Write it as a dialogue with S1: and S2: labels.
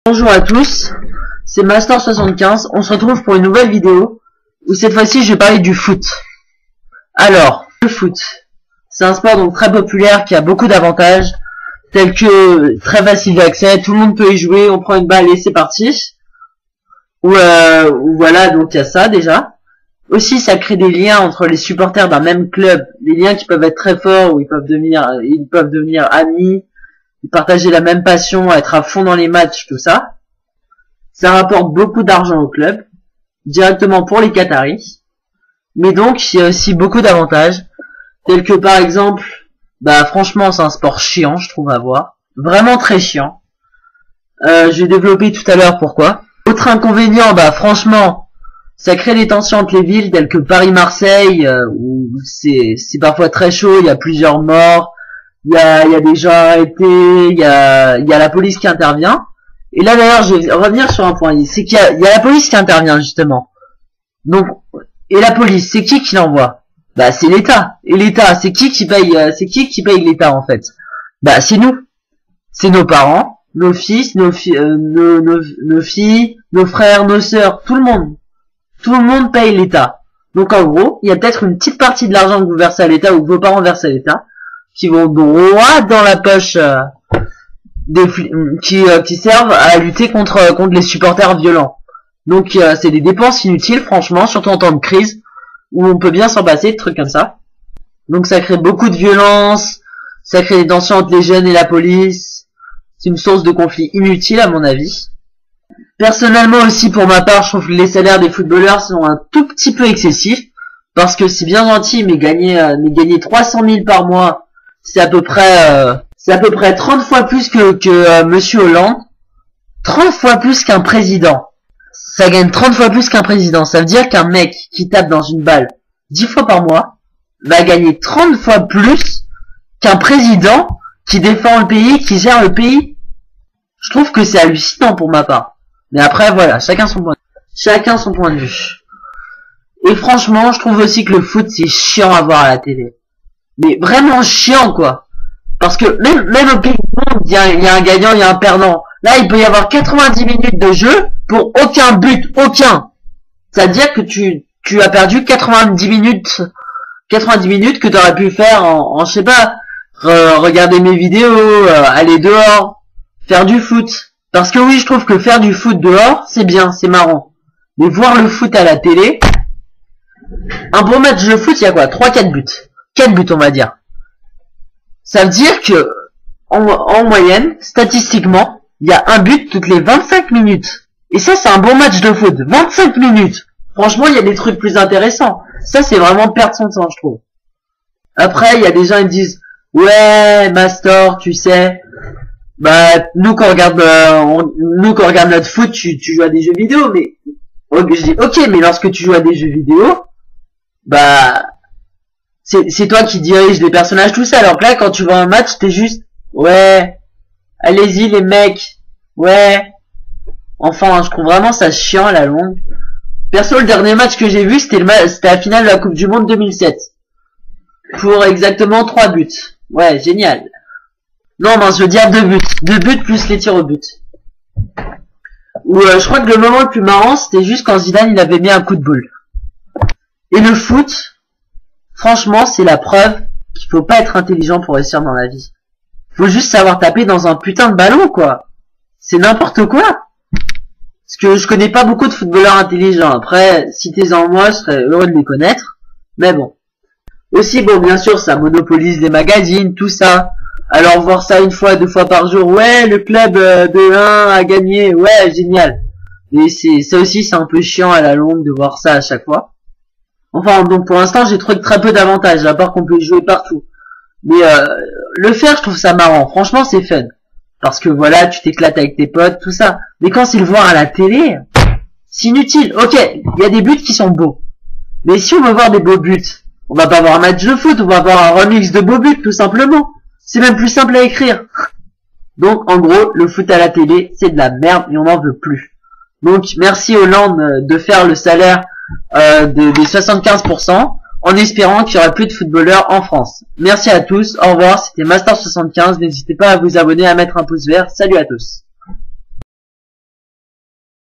S1: Bonjour à tous, c'est Master75, on se retrouve pour une nouvelle vidéo où cette fois-ci je vais parler du foot. Alors, le foot, c'est un sport donc très populaire qui a beaucoup d'avantages, tels que très facile d'accès, tout le monde peut y jouer, on prend une balle et c'est parti. Voilà, donc il y a ça déjà. Aussi ça crée des liens entre les supporters d'un même club, des liens qui peuvent être très forts, où ils peuvent devenir amis, partager la même passion, être à fond dans les matchs, tout ça. Ça rapporte beaucoup d'argent au club, directement pour les Qataris. Mais donc, il y a aussi beaucoup d'avantages, tels que par exemple, franchement, c'est un sport chiant, je trouve, à voir. Vraiment très chiant. Je vais développer tout à l'heure pourquoi. Autre inconvénient, franchement, ça crée des tensions entre les villes, telles que Paris-Marseille, où c'est parfois très chaud, il y a plusieurs morts. Il y a des gens arrêtés, il y a la police qui intervient. Et là d'ailleurs, je vais revenir sur un point, c'est qu'il y a la police qui intervient justement. Donc, et la police, c'est qui l'envoie? C'est l'État. Et l'État, c'est qui paye l'État en fait? C'est nous. C'est nos parents, nos fils, nos filles, nos frères, nos sœurs, tout le monde. Tout le monde paye l'État. Donc en gros, il y a peut-être une petite partie de l'argent que vous versez à l'État ou que vos parents versent à l'État, qui vont droit dans la poche qui servent à lutter contre les supporters violents. Donc c'est des dépenses inutiles, franchement, surtout en temps de crise, où on peut bien s'en passer, de trucs comme ça. Donc ça crée beaucoup de violence, ça crée des tensions entre les jeunes et la police. C'est une source de conflit inutile à mon avis. Personnellement aussi, pour ma part, je trouve que les salaires des footballeurs sont un tout petit peu excessifs, parce que c'est bien gentil, mais gagner 300 000 par mois, c'est à peu près 30 fois plus que Monsieur Hollande, 30 fois plus qu'un président. Ça gagne 30 fois plus qu'un président. Ça veut dire qu'un mec qui tape dans une balle 10 fois par mois va gagner 30 fois plus qu'un président qui défend le pays, qui gère le pays. Je trouve que c'est hallucinant pour ma part. Mais après voilà, chacun son point de vue. Et franchement, je trouve aussi que le foot c'est chiant à voir à la télé. Mais vraiment chiant quoi. Parce que même au pays du monde, il y a un gagnant, il y a un perdant. Là, il peut y avoir 90 minutes de jeu pour aucun but, aucun. C'est-à-dire que tu as perdu 90 minutes que tu aurais pu faire en je sais pas, regarder mes vidéos, aller dehors, faire du foot. Parce que oui, je trouve que faire du foot dehors, c'est bien, c'est marrant. Mais voir le foot à la télé, un bon match de foot, il y a quoi? 3-4 buts. 4 buts, on va dire. Ça veut dire que, en moyenne, statistiquement, il y a un but toutes les 25 minutes. Et ça, c'est un bon match de foot. 25 minutes. Franchement, il y a des trucs plus intéressants. Ça, c'est vraiment perdre son temps, je trouve. Après, il y a des gens qui disent, ouais, Master, tu sais, nous, quand on regarde notre foot, tu joues à des jeux vidéo, mais, je dis, ok, mais lorsque tu joues à des jeux vidéo, c'est toi qui dirige les personnages, tout ça. Alors que là, quand tu vois un match, t'es juste, ouais, allez-y les mecs, ouais. Enfin, je trouve vraiment ça chiant à la longue. Perso, le dernier match que j'ai vu, c'était la finale de la Coupe du Monde 2007. Pour exactement 3 buts. Ouais, génial. Non, je veux dire 2 buts. 2 buts plus les tirs au but. Je crois que le moment le plus marrant, c'était juste quand Zidane, il avait mis un coup de boule. Et le foot, franchement, c'est la preuve qu'il faut pas être intelligent pour réussir dans la vie. Faut juste savoir taper dans un putain de ballon, quoi. C'est n'importe quoi. Parce que je connais pas beaucoup de footballeurs intelligents. Après, citez-en moi, je serais heureux de les connaître. Mais bon. Aussi, bien sûr, ça monopolise les magazines, tout ça. Alors, voir ça 1 fois, 2 fois par jour, ouais, le club de 1 a gagné, ouais, génial. Mais ça aussi, c'est un peu chiant à la longue de voir ça à chaque fois. Enfin, donc pour l'instant, j'ai trouvé très peu d'avantages, à part qu'on peut y jouer partout. Mais le faire, je trouve ça marrant. Franchement, c'est fun. Parce que voilà, tu t'éclates avec tes potes, tout ça. Mais quand c'est le voir à la télé, c'est inutile. Ok, il y a des buts qui sont beaux. Mais si on veut voir des beaux buts, on va pas voir un match de foot, on va voir un remix de beaux buts, tout simplement. C'est même plus simple à écrire. Donc, en gros, le foot à la télé, c'est de la merde et on n'en veut plus. Donc, merci Hollande de faire le salaire des 75%, en espérant qu'il y aura plus de footballeurs en France. Merci à tous, au revoir, c'était Master75, n'hésitez pas à vous abonner, à mettre un pouce vert, salut à tous.